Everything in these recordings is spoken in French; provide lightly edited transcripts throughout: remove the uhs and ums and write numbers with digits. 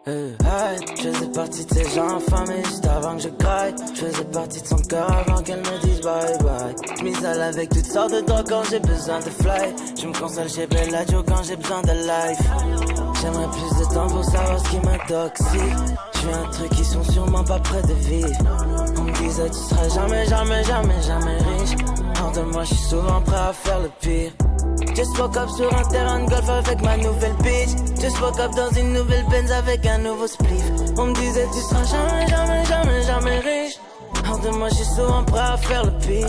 Je faisais partie de ces gens affamés juste avant que je graille. Je faisais partie de son cœur avant qu'elle me dise bye bye. Je m'isole avec toutes sortes de drogues quand j'ai besoin de fly. Je me console chez Bellagio quand j'ai besoin de life. J'aimerais plus de temps pour savoir ce qui m'intoxique. Je fais un truc qui sont sûrement pas près de vivre. On me disait tu seras jamais riche. Hors de moi je suis souvent prêt à faire le pire. Just woke up sur un terrain de golf avec ma nouvelle bitch. Just woke up dans une nouvelle Benz avec un nouveau spliff. On me disait tu seras jamais riche. Hors de moi je suis souvent prêt à faire le pire.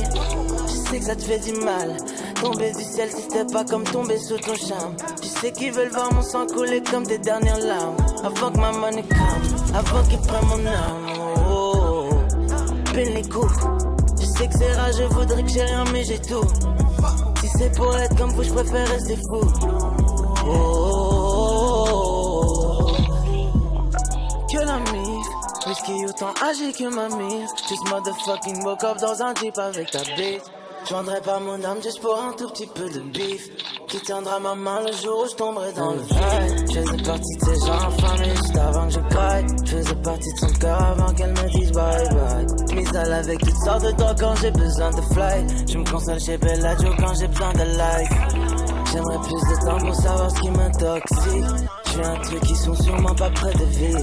Je sais que ça te fait du mal. Tomber du ciel si c'était pas comme tomber sous ton charme. Tu sais qu'ils veulent voir mon sang couler comme des dernières larmes. Avant que ma money come, avant qu'ils prennent mon âme. Oh, pile les coups. Je sais que c'est rare, je voudrais que j'ai rien mais j'ai tout. Si c'est pour être comme vous, je préfère rester fou. Oh, que la mif, whisky autant âgé que ma mif. Just motherfucking woke up dans un jeep avec ta bitch. Je vendrais pas mon âme juste pour un tout petit peu de bif. Qui tiendra ma main le jour où je tomberai dans le vide. Je faisais partie de ces gens affamés juste avant que je craque. Je faisais partie de son cœur avant qu'elle me dise bye bye. Je m'isole avec toutes sortes de drogues quand j'ai besoin de fly. Je me console chez Bellagio quand j'ai besoin de life. J'aimerais plus de temps pour savoir ce qui m'intoxique. Je fais un truc qui sont sûrement pas près de vivre.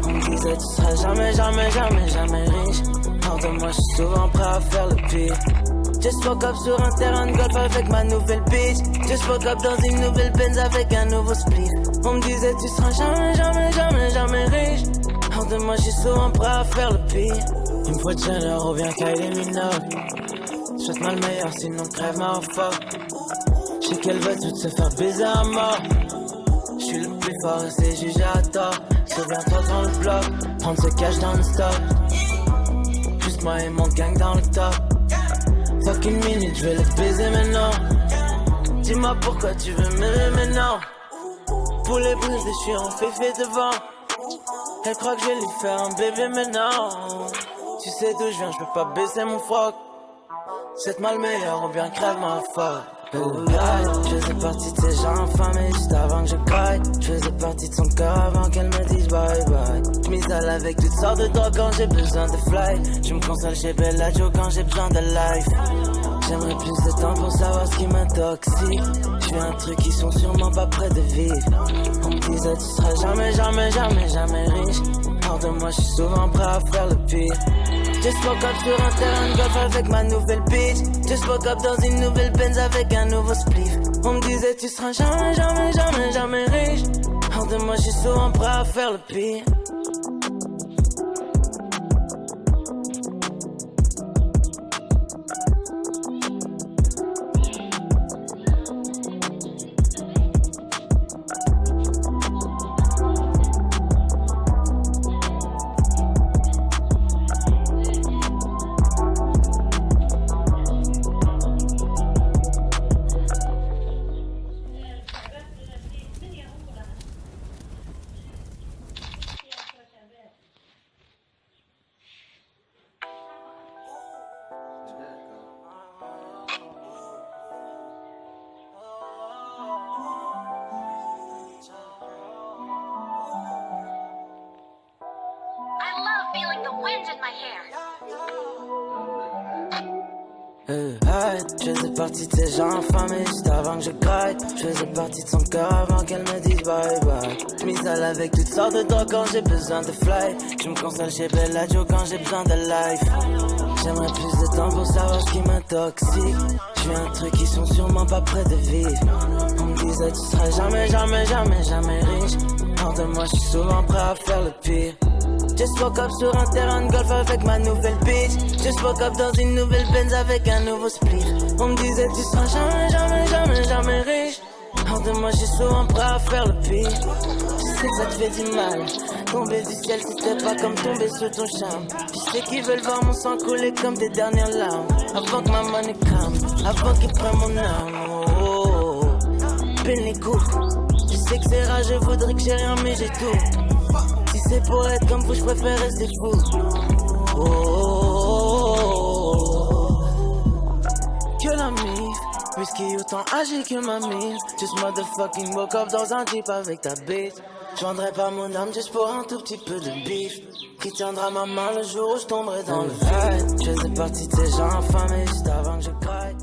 On me disait tu seras jamais riche. Hors de moi je suis souvent prêt à faire le pire. Just woke up sur un terrain de golf avec ma nouvelle bitch. Just woke up dans une nouvelle Benz avec un nouveau split. On me disait tu seras jamais riche. Hors de moi je suis souvent prêt à faire le pire. Une fois de Jenner revient Kylie Minogue. Souhaite-moi le meilleur sinon crève ma fuck. J'sais qu'elle veut tout se faire baiser à mort. J'suis le plus fort et c'est jugé à tort. Souviens-toi dans le bloc, prendre ce cash dans le stock. Juste moi et mon gang dans le top. Fucking minute, je vais le baiser maintenant. Dis-moi pourquoi tu veux m'aimer maintenant. Pour les brisés, je suis en féfé devant. Elle croit que je vais lui faire un bébé maintenant. Tu sais d'où je viens, je peux pas baisser mon froc. C'est mal meilleur ou bien crève ma fuck. Je faisais partie de ces gens affamés juste avant que je craque. Je faisais partie de son cœur avant qu'elle me dise bye bye. Je m'isole avec toutes sortes de drogues quand j'ai besoin de fly. Je me console chez Bellagio quand j'ai besoin de life. J'aimerais plus de temps pour savoir ce qui m'intoxique. Je fais un truc qui sont sûrement pas près de vivre. On me disait tu seras jamais riche. Hors de moi je suis souvent prêt à faire le pire. Just woke up sur un terrain de golf avec ma nouvelle bitch. Just woke up dans une nouvelle Benz avec un nouveau spliff. On me disait tu seras jamais riche. Hors de moi je suis souvent prêt à faire le pire. Je faisais partie de ces gens affamés juste avant que je craque. Je faisais partie de son cœur avant qu'elle me dise bye bye. Je m'isole avec toutes sortes de drogues quand j'ai besoin de fly. Je me console chez Bellagio quand j'ai besoin de life. J'aimerais plus de temps pour savoir ce qui m'intoxique. Je fais un truc qui sont sûrement pas près de vivre. On me disait tu seras jamais riche. Hors de moi je suis souvent prêt à faire le pire. Just woke up sur un terrain de golf avec ma nouvelle bitch. Just woke up dans une nouvelle Benz avec un nouveau split. On me disait tu seras jamais riche. Hors de moi je suis souvent prêt à faire le pire. Je sais que ça te fait du mal. Tomber du ciel si c'était pas comme tomber sous ton charme. Tu sais qu'ils veulent voir mon sang couler comme des dernières larmes. Avant que ma money come, avant qu'ils prennent mon âme. Oh, peine les coups. Je sais que c'est rare, je voudrais que j'ai rien mais j'ai tout. Si c'est pour être comme vous, je préfère rester fou. Oh, que la mif, whisky autant âgé que ma mif. Just motherfucking woke up dans un jeep avec ta bitch. Je vendrais pas mon âme juste pour un tout petit peu de bif. Qui tiendra ma main le jour où je tomberai dans le vide. Je faisais partie de ces gens affamés juste avant que je graille.